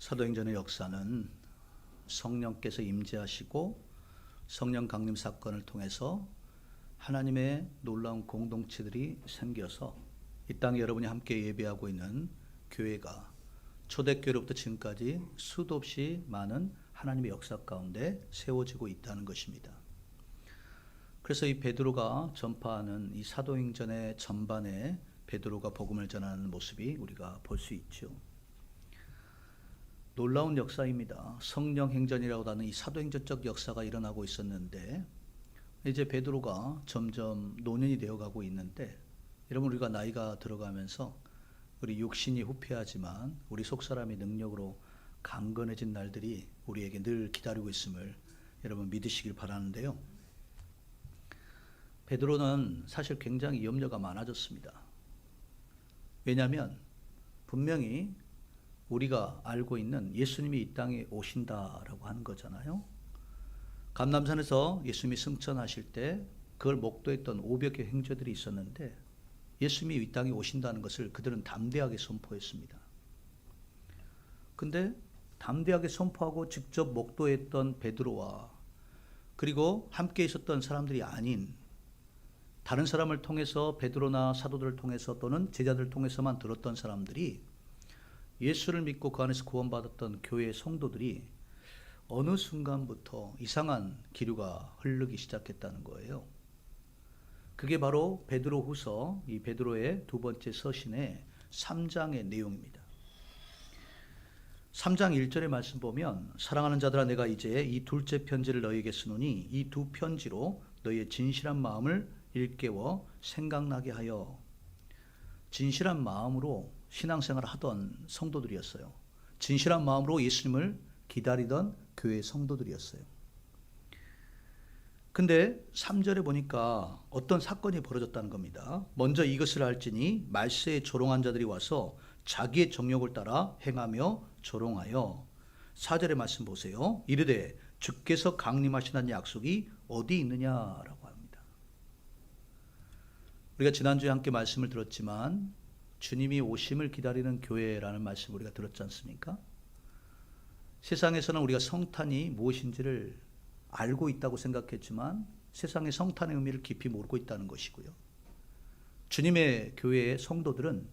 사도행전의 역사는 성령께서 임재하시고 성령 강림 사건을 통해서 하나님의 놀라운 공동체들이 생겨서 이 땅에 여러분이 함께 예배하고 있는 교회가 초대교회로부터 지금까지 수도 없이 많은 하나님의 역사 가운데 세워지고 있다는 것입니다. 그래서 이 베드로가 전파하는 이 사도행전의 전반에 베드로가 복음을 전하는 모습이 우리가 볼 수 있죠. 놀라운 역사입니다. 성령 행전이라고 하는 이 사도행전적 역사가 일어나고 있었는데 이제 베드로가 점점 노년이 되어가고 있는데, 여러분 우리가 나이가 들어가면서 우리 육신이 후퇴하지만 우리 속사람의 능력으로 강건해진 날들이 우리에게 늘 기다리고 있음을 여러분 믿으시길 바라는데요. 베드로는 사실 굉장히 염려가 많아졌습니다. 왜냐하면 분명히 우리가 알고 있는 예수님이 이 땅에 오신다라고 하는 거잖아요. 감람산에서 예수님이 승천하실 때 그걸 목도했던 500개 행제들이 있었는데 예수님이 이 땅에 오신다는 것을 그들은 담대하게 선포했습니다. 근데 담대하게 선포하고 직접 목도했던 베드로와 그리고 함께 있었던 사람들이 아닌 다른 사람을 통해서, 베드로나 사도들을 통해서 또는 제자들을 통해서만 들었던 사람들이, 예수를 믿고 그 안에서 구원받았던 교회의 성도들이 어느 순간부터 이상한 기류가 흐르기 시작했다는 거예요. 그게 바로 베드로후서, 이 베드로의 두 번째 서신의 3장의 내용입니다. 3장 1절의 말씀 보면, 사랑하는 자들아, 내가 이제 이 둘째 편지를 너희에게 쓰노니 이 두 편지로 너희의 진실한 마음을 일깨워 생각나게 하여. 진실한 마음으로 신앙생활을 하던 성도들이었어요. 진실한 마음으로 예수님을 기다리던 교회의 성도들이었어요. 근데 3절에 보니까 어떤 사건이 벌어졌다는 겁니다. 먼저 이것을 알지니 말세에 조롱한 자들이 와서 자기의 정욕을 따라 행하며 조롱하여. 4절의 말씀 보세요. 이르되 주께서 강림하신다는 약속이 어디 있느냐라고 합니다. 우리가 지난주에 함께 말씀을 들었지만 주님이 오심을 기다리는 교회라는 말씀을 우리가 들었지 않습니까? 세상에서는 우리가 성탄이 무엇인지를 알고 있다고 생각했지만 세상의 성탄의 의미를 깊이 모르고 있다는 것이고요. 주님의 교회의 성도들은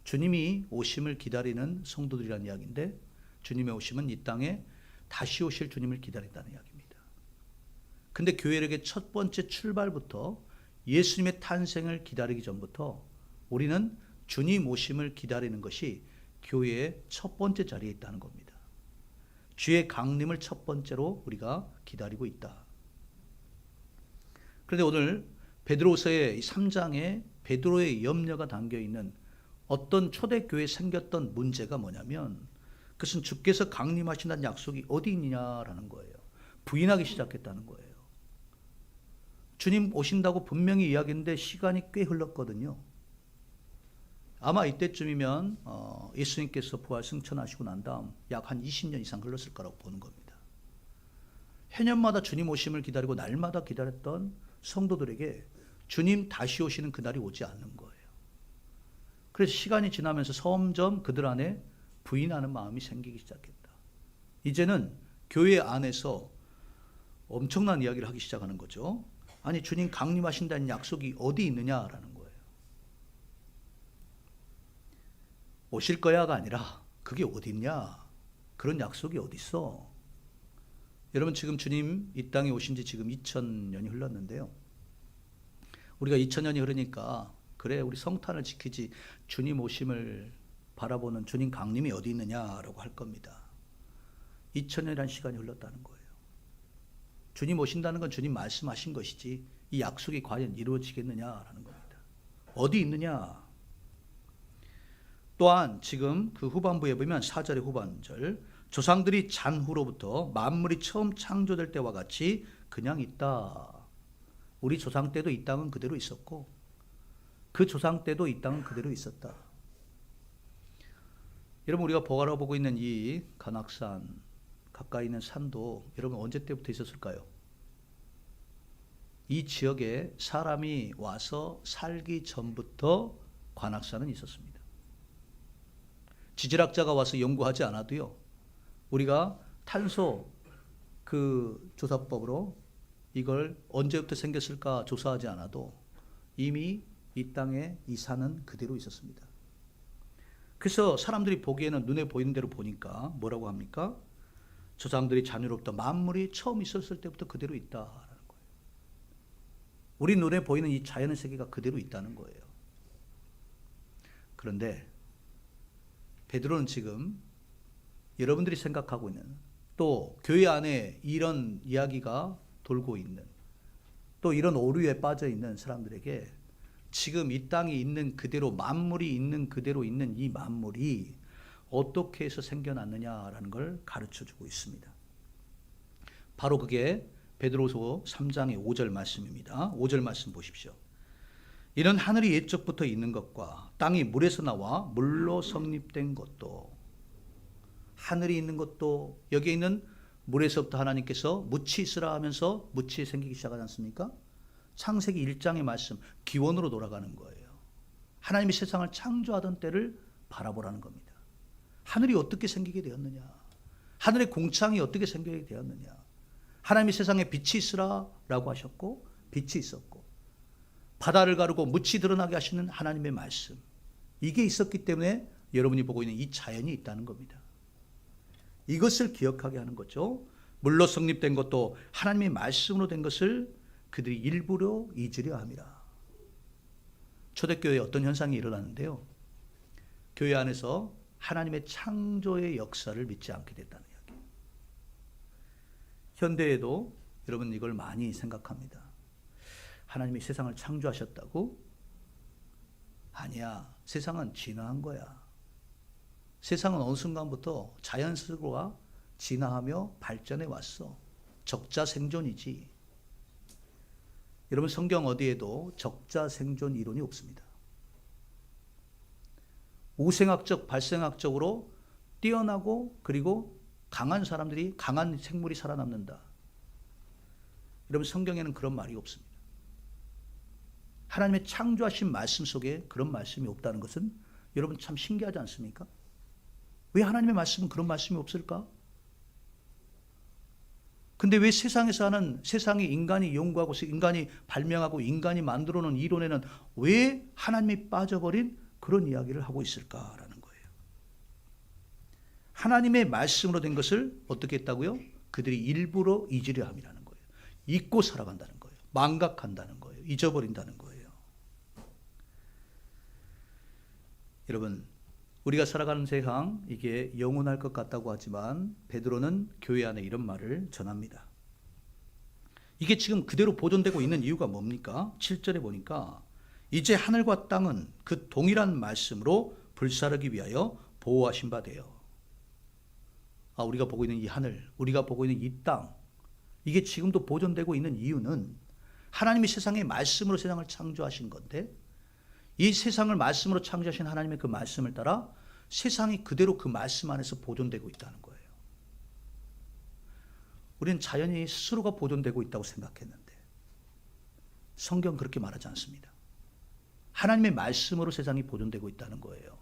주님이 오심을 기다리는 성도들이라는 이야기인데, 주님의 오심은 이 땅에 다시 오실 주님을 기다린다는 이야기입니다. 근데 교회에게 첫 번째 출발부터 예수님의 탄생을 기다리기 전부터 우리는 주님 오심을 기다리는 것이 교회의 첫 번째 자리에 있다는 겁니다. 주의 강림을 첫 번째로 우리가 기다리고 있다. 그런데 오늘 베드로서의 3장에 베드로의 염려가 담겨있는 어떤 초대교회에 생겼던 문제가 뭐냐면, 그것은 주께서 강림하신다는 약속이 어디 있느냐라는 거예요. 부인하기 시작했다는 거예요. 주님 오신다고 분명히 이야기했는데 시간이 꽤 흘렀거든요. 아마 이때쯤이면 예수님께서 부활 승천하시고 난 다음 약 한 20년 이상 흘렀을 거라고 보는 겁니다. 해년마다 주님 오심을 기다리고 날마다 기다렸던 성도들에게 주님 다시 오시는 그날이 오지 않는 거예요. 그래서 시간이 지나면서 점점 그들 안에 부인하는 마음이 생기기 시작했다. 이제는 교회 안에서 엄청난 이야기를 하기 시작하는 거죠. 아니, 주님 강림하신다는 약속이 어디 있느냐라는 거예요. 오실 거야가 아니라 그게 어디 있냐? 그런 약속이 어디 있어? 여러분, 지금 주님 이 땅에 오신 지 지금 2000년이 흘렀는데요. 우리가 2000년이 흐르니까 그래, 우리 성탄을 지키지 주님 오심을 바라보는 주님 강림이 어디 있느냐라고 할 겁니다. 2000년이라는 시간이 흘렀다는 거예요. 주님 오신다는 건 주님 말씀하신 것이지 이 약속이 과연 이루어지겠느냐라는 겁니다. 어디 있느냐? 또한 지금 그 후반부에 보면 4절의 후반절, 조상들이 잔 후로부터 만물이 처음 창조될 때와 같이 그냥 있다. 우리 조상 때도 이 땅은 그대로 있었고 그 조상 때도 이 땅은 그대로 있었다. 여러분, 우리가 바라보고 있는 이 관악산 가까이 있는 산도 여러분 언제 때부터 있었을까요? 이 지역에 사람이 와서 살기 전부터 관악산은 있었습니다. 지질학자가 와서 연구하지 않아도요, 우리가 탄소 그 조사법으로 이걸 언제부터 생겼을까 조사하지 않아도 이미 이 땅에 이 산은 그대로 있었습니다. 그래서 사람들이 보기에는 눈에 보이는 대로 보니까 뭐라고 합니까? 조상들이 자녀로부터 만물이 처음 있었을 때부터 그대로 있다라는 거예요. 우리 눈에 보이는 이 자연의 세계가 그대로 있다는 거예요. 그런데 베드로는 지금 여러분들이 생각하고 있는, 또 교회 안에 이런 이야기가 돌고 있는, 또 이런 오류에 빠져 있는 사람들에게 지금 이 땅이 있는 그대로, 만물이 있는 그대로 있는 이 만물이 어떻게 해서 생겨났느냐라는 걸 가르쳐 주고 있습니다. 바로 그게 베드로서 3장의 5절 말씀입니다. 5절 말씀 보십시오. 이는 하늘이 옛적부터 있는 것과 땅이 물에서 나와 물로 성립된 것도, 하늘이 있는 것도, 여기에 있는 물에서부터 하나님께서 무치 있으라 하면서 무치 생기기 시작하지 않습니까? 창세기 1장의 말씀, 기원으로 돌아가는 거예요. 하나님이 세상을 창조하던 때를 바라보라는 겁니다. 하늘이 어떻게 생기게 되었느냐, 하늘의 공창이 어떻게 생기게 되었느냐. 하나님이 세상에 빛이 있으라 라고 하셨고 빛이 있었고, 바다를 가르고 무치 드러나게 하시는 하나님의 말씀, 이게 있었기 때문에 여러분이 보고 있는 이 자연이 있다는 겁니다. 이것을 기억하게 하는 거죠. 물로 성립된 것도 하나님의 말씀으로 된 것을 그들이 일부러 잊으려 함이라. 초대교회에 어떤 현상이 일어났는데요, 교회 안에서 하나님의 창조의 역사를 믿지 않게 됐다는 이야기예요. 현대에도 여러분 이걸 많이 생각합니다. 하나님이 세상을 창조하셨다고? 아니야, 세상은 진화한 거야. 세상은 어느 순간부터 자연스러워 진화하며 발전해 왔어. 적자생존이지. 여러분, 성경 어디에도 적자생존 이론이 없습니다. 우생학적, 발생학적으로 뛰어나고 그리고 강한 사람들이, 강한 생물이 살아남는다. 여러분, 성경에는 그런 말이 없습니다. 하나님의 창조하신 말씀 속에 그런 말씀이 없다는 것은 여러분 참 신기하지 않습니까? 왜 하나님의 말씀은 그런 말씀이 없을까? 근데 왜 세상에서 하는, 세상이 인간이 연구하고 인간이 발명하고 인간이 만들어 놓은 이론에는 왜 하나님이 빠져버린 그런 이야기를 하고 있을까라는 거예요. 하나님의 말씀으로 된 것을 어떻게 했다고요? 그들이 일부러 잊으려 함이라는 거예요. 잊고 살아간다는 거예요. 망각한다는 거예요. 잊어버린다는 거예요. 여러분, 우리가 살아가는 세상, 이게 영원할 것 같다고 하지만 베드로는 교회 안에 이런 말을 전합니다. 이게 지금 그대로 보존되고 있는 이유가 뭡니까? 7절에 보니까 이제 하늘과 땅은 그 동일한 말씀으로 불사르기 위하여 보호하신 바 되어. 우리가 보고 있는 이 하늘, 우리가 보고 있는 이 땅, 이게 지금도 보존되고 있는 이유는 하나님이 세상의 말씀으로 세상을 창조하신 건데, 이 세상을 말씀으로 창조하신 하나님의 그 말씀을 따라 세상이 그대로 그 말씀 안에서 보존되고 있다는 거예요. 우리는 자연이 스스로가 보존되고 있다고 생각했는데 성경 그렇게 말하지 않습니다. 하나님의 말씀으로 세상이 보존되고 있다는 거예요.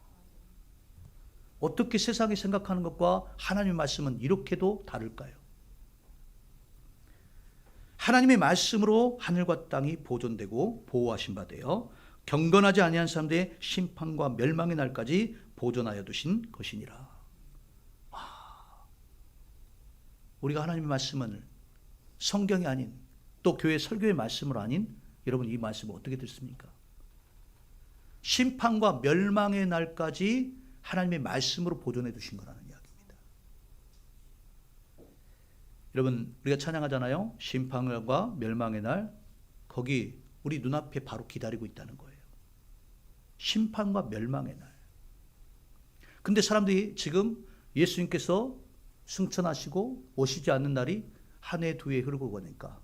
어떻게 세상이 생각하는 것과 하나님의 말씀은 이렇게도 다를까요? 하나님의 말씀으로 하늘과 땅이 보존되고 보호하신 바 되어 경건하지 아니한 사람들의 심판과 멸망의 날까지 보존하여 두신 것이니라. 우리가 하나님의 말씀을 성경이 아닌, 또 교회 설교의 말씀으로 아닌, 여러분 이 말씀을 어떻게 듣습니까? 심판과 멸망의 날까지 하나님의 말씀으로 보존해 두신 거라는 이야기입니다. 여러분, 우리가 찬양하잖아요. 심판과 멸망의 날, 거기 우리 눈앞에 바로 기다리고 있다는 거예요. 심판과 멸망의 날. 근데 사람들이 지금 예수님께서 승천하시고 오시지 않는 날이 한 해, 두 해 흐르고 보니까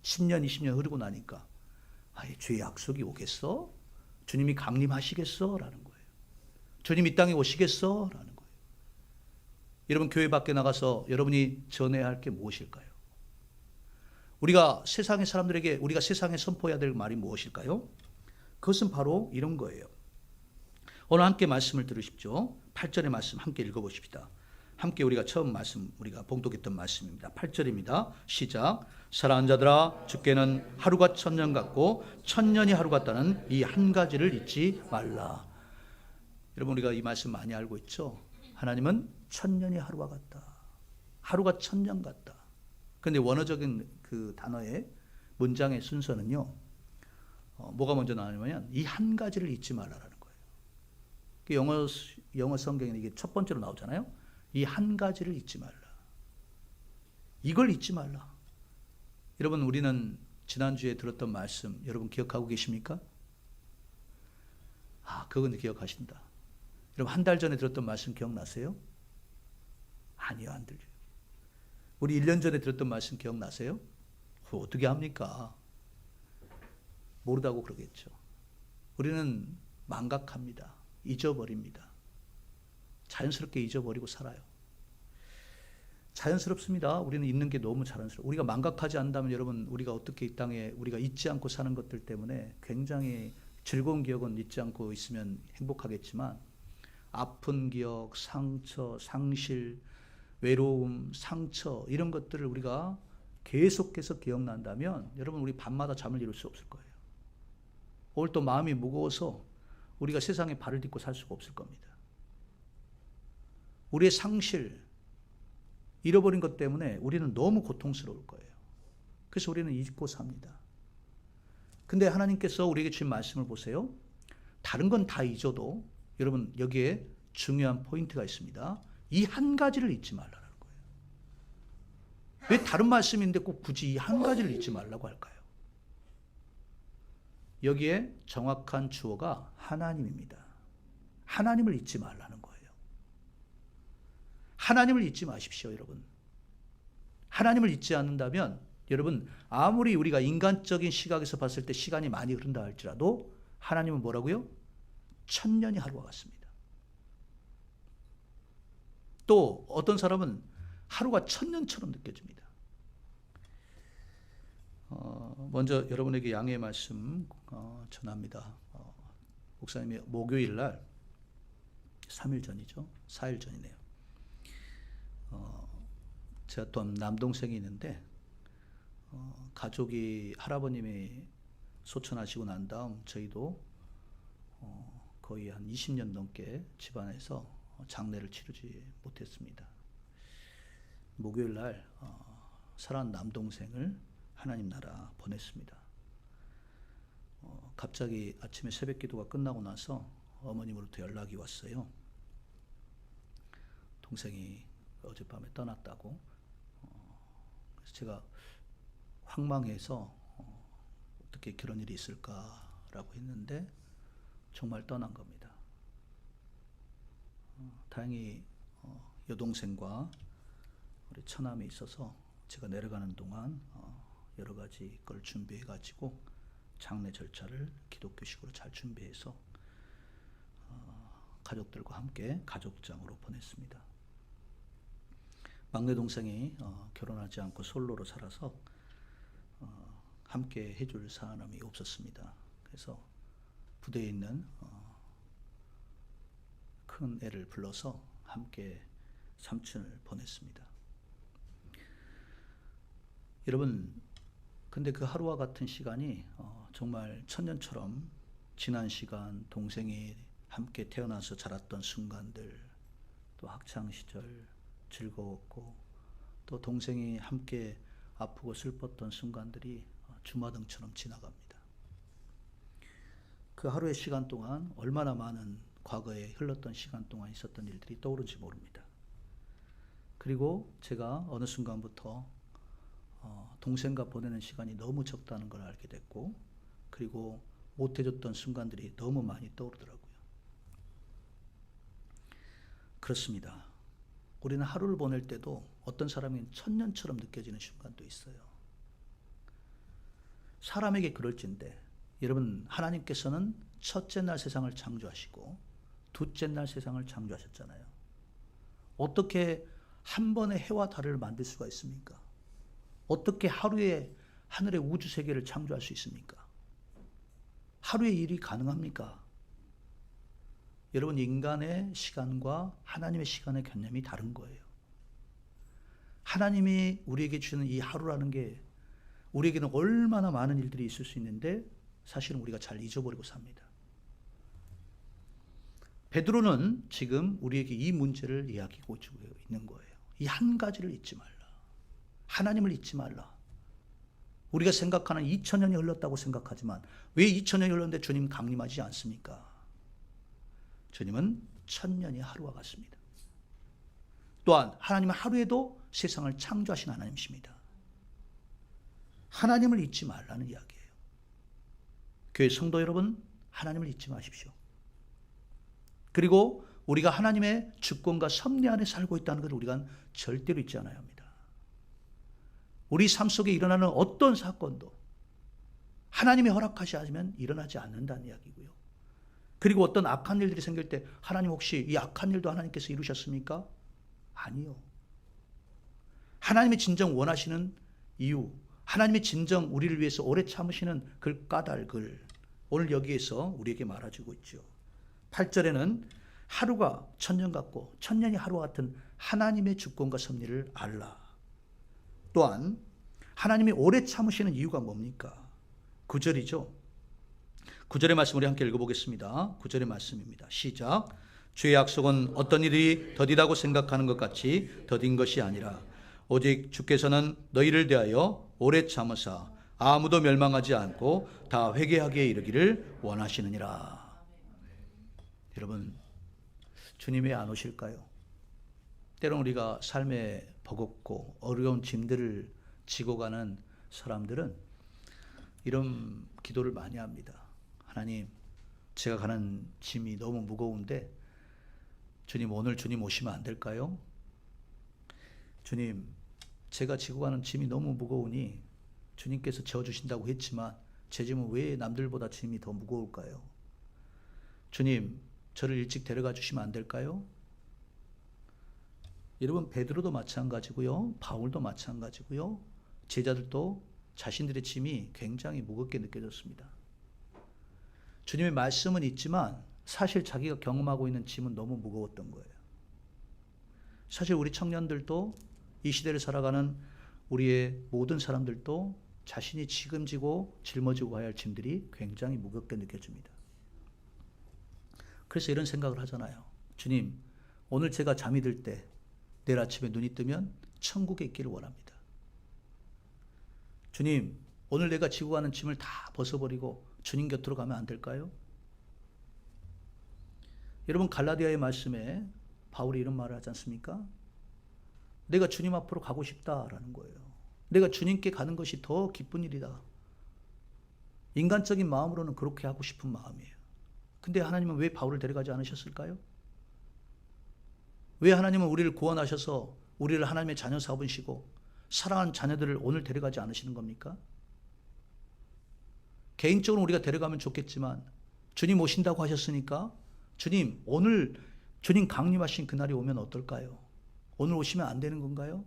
10년, 20년 흐르고 나니까 주의 약속이 오겠어? 주님이 강림하시겠어? 라는 거예요. 주님 이 땅에 오시겠어? 라는 거예요. 여러분, 교회 밖에 나가서 여러분이 전해야 할 게 무엇일까요? 우리가 세상의 사람들에게, 우리가 세상에 선포해야 될 말이 무엇일까요? 그것은 바로 이런 거예요. 오늘 함께 말씀을 들으십시오. 8절의 말씀 함께 읽어보십시다. 함께 우리가 처음 말씀, 우리가 봉독했던 말씀입니다. 8절입니다. 시작. 사랑하는 자들아, 주께는 하루가 천년 같고 천년이 하루 같다는 이 한 가지를 잊지 말라. 여러분, 우리가 이 말씀 많이 알고 있죠? 하나님은 천년이 하루와 같다. 하루가 천년 같다. 그런데 원어적인 그 단어의 문장의 순서는요, 뭐가 먼저 나오냐면 이 한 가지를 잊지 말라라는 거예요. 영어 성경에 이게 첫 번째로 나오잖아요. 이 한 가지를 잊지 말라. 이걸 잊지 말라. 여러분, 우리는 지난주에 들었던 말씀 여러분 기억하고 계십니까? 그건 기억하신다. 여러분, 한 달 전에 들었던 말씀 기억나세요? 아니요, 안 들려요. 우리 1년 전에 들었던 말씀 기억나세요? 어떻게 합니까? 모르다고 그러겠죠. 우리는 망각합니다. 잊어버립니다. 자연스럽게 잊어버리고 살아요. 자연스럽습니다. 우리는 잊는 게 너무 자연스러워. 우리가 망각하지 않는다면 여러분, 우리가 어떻게 이 땅에 우리가 잊지 않고 사는 것들 때문에 굉장히 즐거운 기억은 잊지 않고 있으면 행복하겠지만 아픈 기억, 상처, 상실, 외로움, 상처 이런 것들을 우리가 계속해서 기억난다면 여러분, 우리 밤마다 잠을 이룰 수 없을 거예요. 오늘 또 마음이 무거워서 우리가 세상에 발을 딛고 살 수가 없을 겁니다. 우리의 상실, 잃어버린 것 때문에 우리는 너무 고통스러울 거예요. 그래서 우리는 잊고 삽니다. 근데 하나님께서 우리에게 주신 말씀을 보세요. 다른 건 다 잊어도 여러분, 여기에 중요한 포인트가 있습니다. 이 한 가지를 잊지 말라는 거예요. 왜 다른 말씀인데 꼭 굳이 이 한 가지를 잊지 말라고 할까요? 여기에 정확한 주어가 하나님입니다. 하나님을 잊지 말라는 거예요. 하나님을 잊지 마십시오, 여러분. 하나님을 잊지 않는다면 여러분, 아무리 우리가 인간적인 시각에서 봤을 때 시간이 많이 흐른다 할지라도 하나님은 뭐라고요? 천년이 하루와 같습니다. 또 어떤 사람은 하루가 천년처럼 느껴집니다. 먼저 여러분에게 양해의 말씀 전합니다. 목사님이 목요일 날 3일 전이죠. 4일 전이네요. 제가 또 남동생이 있는데 가족이 할아버님이 소천하시고 난 다음 저희도 거의 한 20년 넘게 집안에서 장례를 치르지 못했습니다. 목요일 날 사랑하는 남동생을 하나님 나라 보냈습니다. 갑자기 아침에 새벽 기도가 끝나고 나서 어머님으로부터 연락이 왔어요. 동생이 어젯밤에 떠났다고. 그래서 제가 황망해서 어떻게 그런 일이 있을까라고 했는데 정말 떠난 겁니다. 다행히 여동생과 우리 처남이 있어서 제가 내려가는 동안 여러 가지 걸 준비해 가지고 장례 절차를 기독교식으로 잘 준비해서 가족들과 함께 가족장으로 보냈습니다. 막내 동생이 결혼하지 않고 솔로로 살아서 함께 해줄 사람이 없었습니다. 그래서 부대에 있는 큰 애를 불러서 함께 삼촌을 보냈습니다. 여러분, 근데 그 하루와 같은 시간이 정말 천년처럼 지난 시간, 동생이 함께 태어나서 자랐던 순간들, 또 학창시절 즐거웠고, 또 동생이 함께 아프고 슬펐던 순간들이 주마등처럼 지나갑니다. 그 하루의 시간 동안 얼마나 많은 과거에 흘렀던 시간 동안 있었던 일들이 떠오르는지 모릅니다. 그리고 제가 어느 순간부터 동생과 보내는 시간이 너무 적다는 걸 알게 됐고, 그리고 못해줬던 순간들이 너무 많이 떠오르더라고요. 그렇습니다. 우리는 하루를 보낼 때도 어떤 사람은 천년처럼 느껴지는 순간도 있어요. 사람에게 그럴진데, 여러분, 하나님께서는 첫째 날 세상을 창조하시고 둘째 날 세상을 창조하셨잖아요. 어떻게 한 번에 해와 달을 만들 수가 있습니까? 어떻게 하루에 하늘의 우주 세계를 창조할 수 있습니까? 하루에 일이 가능합니까? 여러분, 인간의 시간과 하나님의 시간의 개념이 다른 거예요. 하나님이 우리에게 주는 이 하루라는 게 우리에게는 얼마나 많은 일들이 있을 수 있는데 사실은 우리가 잘 잊어버리고 삽니다. 베드로는 지금 우리에게 이 문제를 이야기하고 있는 거예요. 이 한 가지를 잊지 말라. 하나님을 잊지 말라. 우리가 생각하는 2000년이 흘렀다고 생각하지만 왜 2000년이 흘렀는데 주님 강림하지 않습니까? 주님은 1000년이 하루와 같습니다. 또한 하나님은 하루에도 세상을 창조하신 하나님이십니다. 하나님을 잊지 말라는 이야기예요. 교회 성도 여러분, 하나님을 잊지 마십시오. 그리고 우리가 하나님의 주권과 섭리 안에 살고 있다는 것을 우리가 절대로 잊지 않아야 합니다. 우리 삶 속에 일어나는 어떤 사건도 하나님이 허락하지 않으면 일어나지 않는다는 이야기고요. 그리고 어떤 악한 일들이 생길 때 하나님 혹시 이 악한 일도 하나님께서 이루셨습니까? 아니요. 하나님이 진정 원하시는 이유, 하나님이 진정 우리를 위해서 오래 참으시는 그 까닭을 오늘 여기에서 우리에게 말해주고 있죠. 8절에는 하루가 천년 같고 천년이 하루와 같은 하나님의 주권과 섭리를 알라. 또한 하나님이 오래 참으시는 이유가 뭡니까? 9절이죠. 9절의 말씀 우리 함께 읽어보겠습니다. 9절의 말씀입니다. 시작. 주의 약속은 어떤 일이 더디다고 생각하는 것 같이 더딘 것이 아니라 오직 주께서는 너희를 대하여 오래 참으사 아무도 멸망하지 않고 다 회개하기에 이르기를 원하시느니라. 여러분, 주님 왜 안 오실까요? 때론 우리가 삶에 버겁고 어려운 짐들을 지고 가는 사람들은 이런 기도를 많이 합니다. 하나님, 제가 가는 짐이 너무 무거운데 주님, 오늘 주님 오시면 안 될까요? 주님, 제가 지고 가는 짐이 너무 무거우니 주님께서 져주신다고 했지만 제 짐은 왜 남들보다 짐이 더 무거울까요? 주님, 저를 일찍 데려가 주시면 안 될까요? 여러분, 베드로도 마찬가지고요, 바울도 마찬가지고요, 제자들도 자신들의 짐이 굉장히 무겁게 느껴졌습니다. 주님의 말씀은 있지만 사실 자기가 경험하고 있는 짐은 너무 무거웠던 거예요. 사실 우리 청년들도 이 시대를 살아가는 우리의 모든 사람들도 자신이 지금 지고 짊어지고 가야 할 짐들이 굉장히 무겁게 느껴집니다. 그래서 이런 생각을 하잖아요. 주님, 오늘 제가 잠이 들 때 내일 아침에 눈이 뜨면 천국에 있기를 원합니다. 주님, 오늘 내가 지고 가는 짐을 다 벗어버리고 주님 곁으로 가면 안 될까요? 여러분, 갈라디아의 말씀에 바울이 이런 말을 하지 않습니까? 내가 주님 앞으로 가고 싶다라는 거예요. 내가 주님께 가는 것이 더 기쁜 일이다. 인간적인 마음으로는 그렇게 하고 싶은 마음이에요. 근데 하나님은 왜 바울을 데려가지 않으셨을까요? 왜 하나님은 우리를 구원하셔서 우리를 하나님의 자녀 삼으시고 사랑하는 자녀들을 오늘 데려가지 않으시는 겁니까? 개인적으로 우리가 데려가면 좋겠지만 주님 오신다고 하셨으니까 주님, 오늘 주님 강림하신 그날이 오면 어떨까요? 오늘 오시면 안 되는 건가요?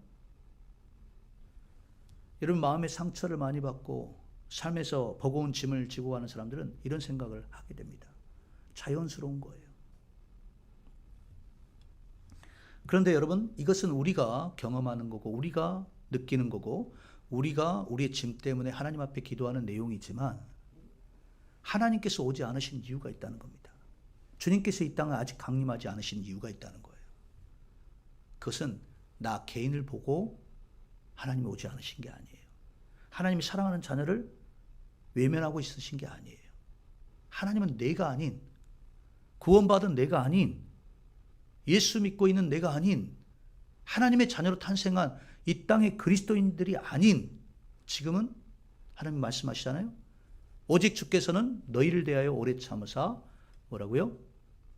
여러분, 마음의 상처를 많이 받고 삶에서 버거운 짐을 지고 가는 사람들은 이런 생각을 하게 됩니다. 자연스러운 거예요. 그런데 여러분, 이것은 우리가 경험하는 거고 우리가 느끼는 거고 우리가 우리의 짐 때문에 하나님 앞에 기도하는 내용이지만 하나님께서 오지 않으신 이유가 있다는 겁니다. 주님께서 이 땅에 아직 강림하지 않으신 이유가 있다는 거예요. 그것은 나 개인을 보고 하나님이 오지 않으신 게 아니에요. 하나님이 사랑하는 자녀를 외면하고 있으신 게 아니에요. 하나님은 내가 아닌, 구원받은 내가 아닌, 예수 믿고 있는 내가 아닌, 하나님의 자녀로 탄생한 이 땅의 그리스도인들이 아닌, 지금은 하나님 말씀하시잖아요. 오직 주께서는 너희를 대하여 오래 참으사 뭐라고요?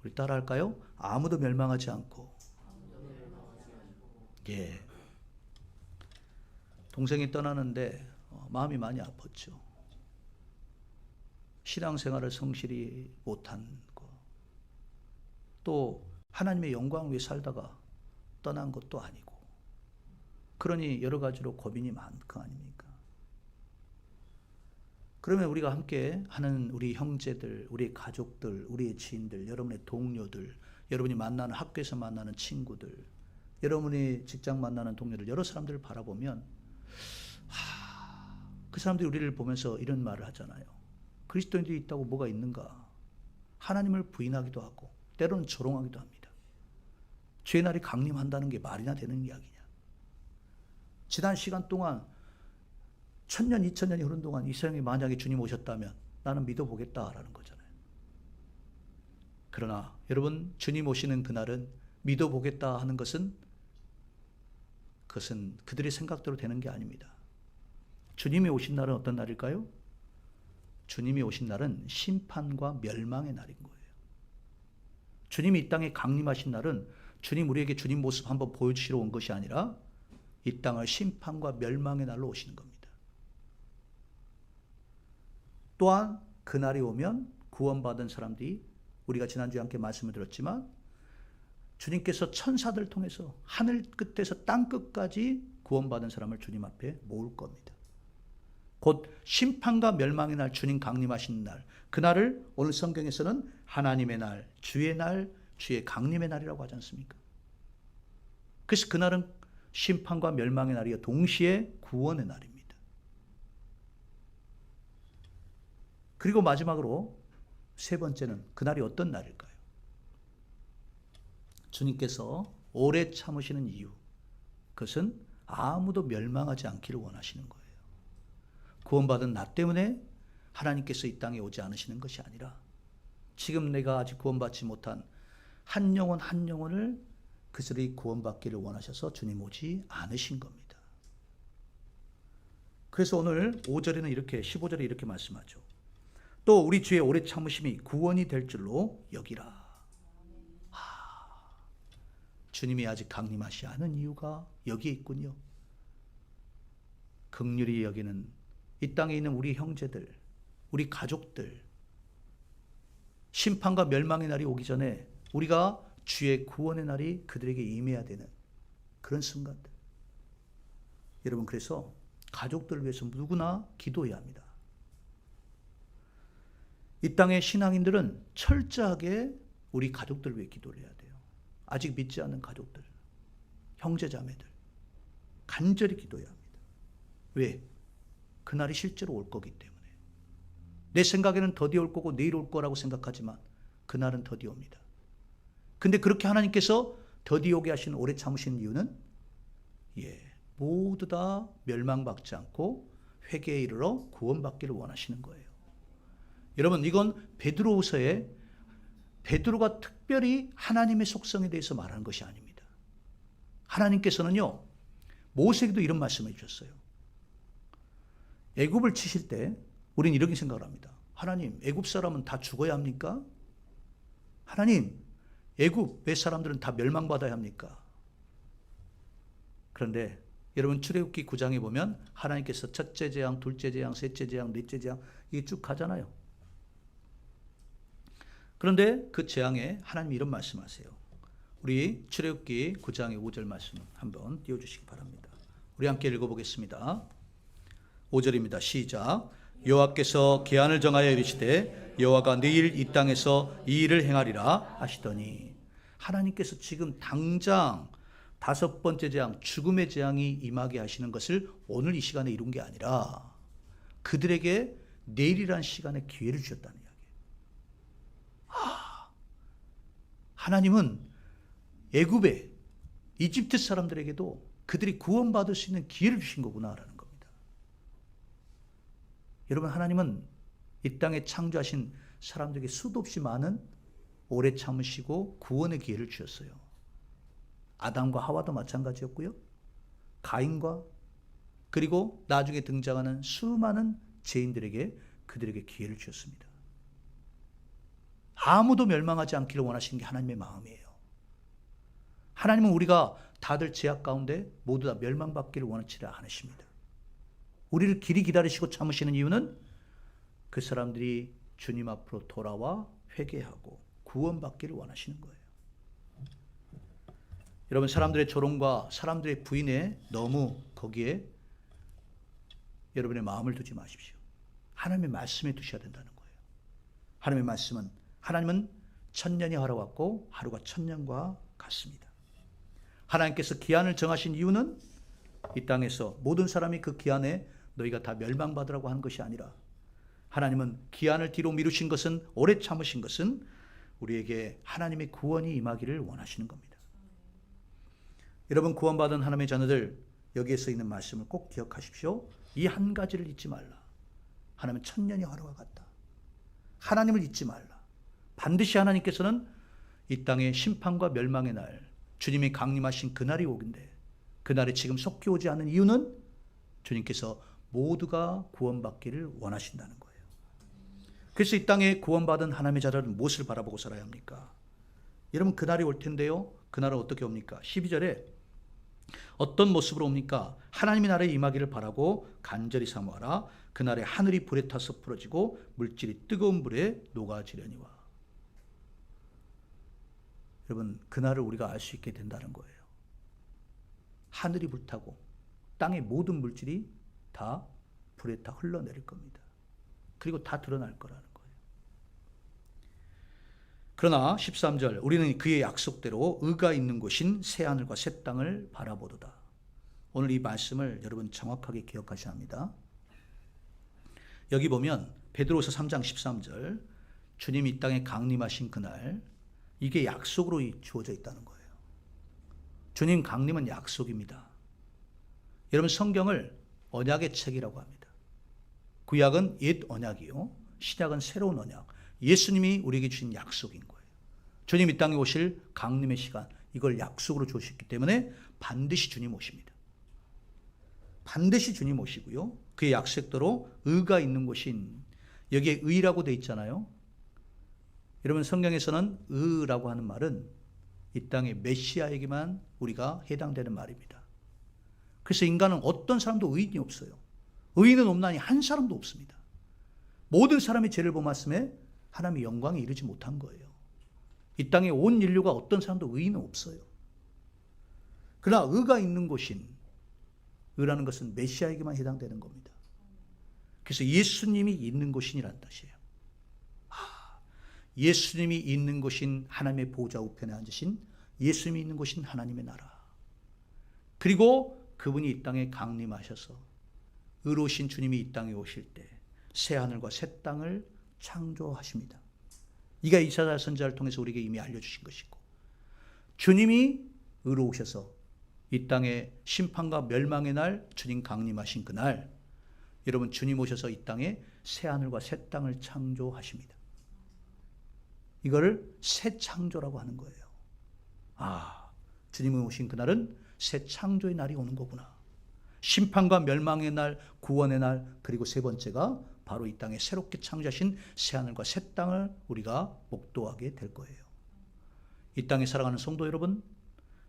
우리 따라할까요? 아무도 멸망하지 않고. 예. 동생이 떠나는데 마음이 많이 아팠죠. 신앙생활을 성실히 못한 거. 또 하나님의 영광 위에 살다가 떠난 것도 아니고. 그러니 여러 가지로 고민이 많은 거 아닙니까? 그러면 우리가 함께 하는 우리 형제들, 우리의 가족들, 우리의 지인들, 여러분의 동료들, 여러분이 만나는 학교에서 만나는 친구들, 여러분이 직장 만나는 동료들 여러 사람들을 바라보면 그 사람들이 우리를 보면서 이런 말을 하잖아요. 그리스도인들이 있다고 뭐가 있는가? 하나님을 부인하기도 하고 때로는 조롱하기도 합니다. 주의 날이 강림한다는 게 말이나 되는 이야기냐? 지난 시간 동안 1000년, 2000년이 흐른 동안 이 세상에 만약에 주님 오셨다면 나는 믿어보겠다라는 거잖아요. 그러나 여러분, 주님 오시는 그날은 믿어보겠다 하는 것은 그것은 그들의 생각대로 되는 게 아닙니다. 주님이 오신 날은 어떤 날일까요? 주님이 오신 날은 심판과 멸망의 날인 거예요. 주님이 이 땅에 강림하신 날은 주님 우리에게 주님 모습 한번 보여주시러 온 것이 아니라 이 땅을 심판과 멸망의 날로 오시는 겁니다. 또한 그날이 오면 구원받은 사람들이 우리가 지난주에 함께 말씀을 드렸지만 주님께서 천사들을 통해서 하늘 끝에서 땅 끝까지 구원받은 사람을 주님 앞에 모을 겁니다. 곧 심판과 멸망의 날, 주님 강림하시는 날, 그날을 오늘 성경에서는 하나님의 날, 주의 강림의 날이라고 하지 않습니까? 그래서 그날은 심판과 멸망의 날이요 동시에 구원의 날입니다. 그리고 마지막으로 세 번째는 그날이 어떤 날일까요? 주님께서 오래 참으시는 이유, 그것은 아무도 멸망하지 않기를 원하시는 거예요. 구원받은 나 때문에 하나님께서 이 땅에 오지 않으시는 것이 아니라 지금 내가 아직 구원받지 못한 한 영혼 한 영혼을 그들이 구원받기를 원하셔서 주님 오지 않으신 겁니다. 그래서 오늘 5절에는 이렇게 15절에 이렇게 말씀하죠. 또 우리 주의 오래 참으심이 구원이 될 줄로 여기라. 주님이 아직 강림하시 않은 이유가 여기에 있군요. 긍휼히 여기는 이 땅에 있는 우리 형제들, 우리 가족들, 심판과 멸망의 날이 오기 전에 우리가 주의 구원의 날이 그들에게 임해야 되는 그런 순간들. 여러분, 그래서 가족들을 위해서 누구나 기도해야 합니다. 이 땅의 신앙인들은 철저하게 우리 가족들을 위해 기도를 해야 돼요. 아직 믿지 않는 가족들, 형제자매들 간절히 기도해야 합니다. 왜? 그날이 실제로 올 거기 때문에. 내 생각에는 더디 올 거고 내일 올 거라고 생각하지만 그날은 더디 옵니다. 근데 그렇게 하나님께서 더디 오게 하시는 오래 참으시는 이유는 모두 다 멸망받지 않고 회개에 이르러 구원받기를 원하시는 거예요. 여러분, 이건 베드로후서에 베드로가 특별히 하나님의 속성에 대해서 말하는 것이 아닙니다. 하나님께서는요, 모세에게도 이런 말씀을 주셨어요. 애굽을 치실 때 우리는 이렇게 생각을 합니다. 하나님, 애굽 사람은 다 죽어야 합니까? 하나님, 애굽 몇 사람들은 다 멸망받아야 합니까? 그런데 여러분, 출애굽기 9장에 보면 하나님께서 첫째 재앙, 둘째 재앙, 셋째 재앙, 넷째 재앙 이게 쭉 가잖아요. 그런데 그 재앙에 하나님이 이런 말씀하세요. 우리 출애굽기 9장의 5절 말씀 한번 띄워주시기 바랍니다. 우리 함께 읽어보겠습니다. 5절입니다. 시작. 여호와께서 기한을 정하여 이르시되 여호와가 내일 이 땅에서 이 일을 행하리라 하시더니, 하나님께서 지금 당장 다섯 번째 재앙, 죽음의 재앙이 임하게 하시는 것을 오늘 이 시간에 이룬 게 아니라 그들에게 내일이라는 시간에 기회를 주셨다는 이야기예요. 하나님은 애굽의 이집트 사람들에게도 그들이 구원받을 수 있는 기회를 주신 거구나라는 겁니다. 여러분, 하나님은 이 땅에 창조하신 사람들에게 수도 없이 많은 오래 참으시고 구원의 기회를 주셨어요. 아담과 하와도 마찬가지였고요. 가인과 그리고 나중에 등장하는 수많은 죄인들에게 그들에게 기회를 주셨습니다. 아무도 멸망하지 않기를 원하시는 게 하나님의 마음이에요. 하나님은 우리가 다들 죄악 가운데 모두 다 멸망받기를 원하지 않으십니다. 우리를 길이 기다리시고 참으시는 이유는 그 사람들이 주님 앞으로 돌아와 회개하고 구원받기를 원하시는 거예요. 여러분, 사람들의 조롱과 사람들의 부인에 너무 거기에 여러분의 마음을 두지 마십시오. 하나님의 말씀에 두셔야 된다는 거예요. 하나님은 천년이 하루 같고 하루가 천년과 같습니다. 하나님께서 기한을 정하신 이유는 이 땅에서 모든 사람이 그 기한에 너희가 다 멸망받으라고 하는 것이 아니라, 하나님은 기한을 뒤로 미루신 것은, 오래 참으신 것은 우리에게 하나님의 구원이 임하기를 원하시는 겁니다. 여러분, 구원받은 하나님의 자녀들, 여기에서 있는 말씀을 꼭 기억하십시오. 이 한 가지를 잊지 말라. 하나님은 천년의 화로와 같다. 하나님을 잊지 말라. 반드시 하나님께서는 이 땅의 심판과 멸망의 날, 주님이 강림하신 그날이 오긴데, 그날에 지금 속히 오지 않은 이유는 주님께서 모두가 구원받기를 원하신다는 거예요. 그래서 이 땅에 구원받은 하나님의 자녀는 무엇을 바라보고 살아야 합니까? 여러분, 그날이 올 텐데요. 그날은 어떻게 옵니까? 12절에 어떤 모습으로 옵니까? 하나님의 나라에 임하기를 바라고 간절히 사모하라. 그날에 하늘이 불에 타서 풀어지고 물질이 뜨거운 불에 녹아지려니와. 여러분, 그날을 우리가 알 수 있게 된다는 거예요. 하늘이 불타고 땅의 모든 물질이 다 불에 다 흘러내릴 겁니다. 그리고 다 드러날 거라는 거예요. 그러나 13절, 우리는 그의 약속대로 의가 있는 곳인 새하늘과 새 땅을 바라보도다. 오늘 이 말씀을 여러분 정확하게 기억하셔야 합니다. 여기 보면 베드로서 3장 13절, 주님이 이 땅에 강림하신 그날, 이게 약속으로 주어져 있다는 거예요. 주님 강림은 약속입니다. 여러분, 성경을 언약의 책이라고 합니다. 구약은 옛 언약이요, 신약은 새로운 언약. 예수님이 우리에게 주신 약속인 거예요. 주님 이 땅에 오실 강림의 시간, 이걸 약속으로 주셨기 때문에 반드시 주님 오십니다. 반드시 주님 오시고요, 그의 약속대로 의가 있는 곳인, 여기에 의라고 되어 있잖아요. 여러분, 성경에서는 의라고 하는 말은 이 땅의 메시아에게만 우리가 해당되는 말입니다. 그래서 인간은 어떤 사람도 의인이 없어요. 의인은 없나니 한 사람도 없습니다. 모든 사람이 죄를 범하심에 하나님의 영광에 이르지 못한 거예요. 이 땅에 온 인류가 어떤 사람도 의인은 없어요. 그러나 의가 있는 곳인, 의라는 것은 메시아에게만 해당되는 겁니다. 그래서 예수님이 있는 곳이라는 뜻이에요. 예수님이 있는 곳인 하나님의 보좌 우편에 앉으신, 예수님이 있는 곳인 하나님의 나라, 그리고 그분이 이 땅에 강림하셔서 의로우신 주님이 이 땅에 오실 때 새 하늘과 새 땅을 창조하십니다. 이가 이사야 선지자를 통해서 우리에게 이미 알려주신 것이고, 주님이 의로우셔서 이 땅에 심판과 멸망의 날, 주님 강림하신 그날, 여러분, 주님 오셔서 이 땅에 새 하늘과 새 땅을 창조하십니다. 이거를 새 창조라고 하는 거예요. 주님이 오신 그날은 새 창조의 날이 오는 거구나. 심판과 멸망의 날, 구원의 날, 그리고 세 번째가 바로 이 땅에 새롭게 창조하신 새 하늘과 새 땅을 우리가 목도하게 될 거예요. 이 땅에 살아가는 성도 여러분,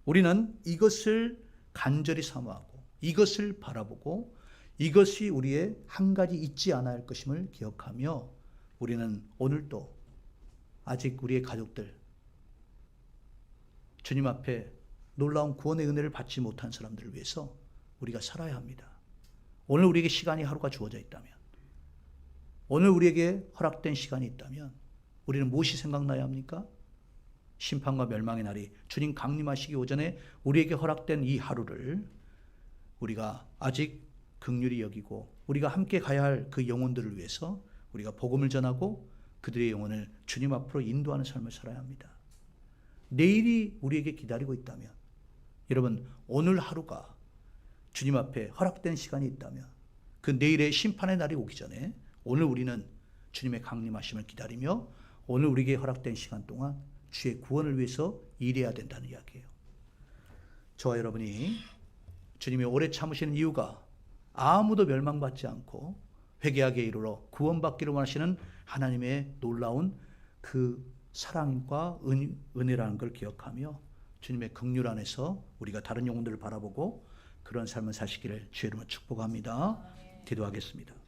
우리는 이것을 간절히 사모하고 이것을 바라보고 이것이 우리의 한 가지 잊지 않아야 할 것임을 기억하며, 우리는 오늘도 아직 우리의 가족들, 주님 앞에 놀라운 구원의 은혜를 받지 못한 사람들을 위해서 우리가 살아야 합니다. 오늘 우리에게 시간이 하루가 주어져 있다면, 오늘 우리에게 허락된 시간이 있다면 우리는 무엇이 생각나야 합니까? 심판과 멸망의 날이, 주님 강림하시기 오전에 우리에게 허락된 이 하루를 우리가 아직 긍휼히 여기고 우리가 함께 가야 할 그 영혼들을 위해서 우리가 복음을 전하고 그들의 영혼을 주님 앞으로 인도하는 삶을 살아야 합니다. 내일이 우리에게 기다리고 있다면, 여러분, 오늘 하루가 주님 앞에 허락된 시간이 있다면, 그 내일의 심판의 날이 오기 전에 오늘 우리는 주님의 강림하심을 기다리며 오늘 우리에게 허락된 시간 동안 주의 구원을 위해서 일해야 된다는 이야기예요. 저와 여러분이 주님이 오래 참으시는 이유가 아무도 멸망받지 않고 회개하게 이르러 구원받기를 원하시는 하나님의 놀라운 그 사랑과 은혜라는 걸 기억하며 주님의 긍휼 안에서 우리가 다른 영혼들을 바라보고 그런 삶을 사시기를 주의 이름으로 축복합니다. 기도하겠습니다.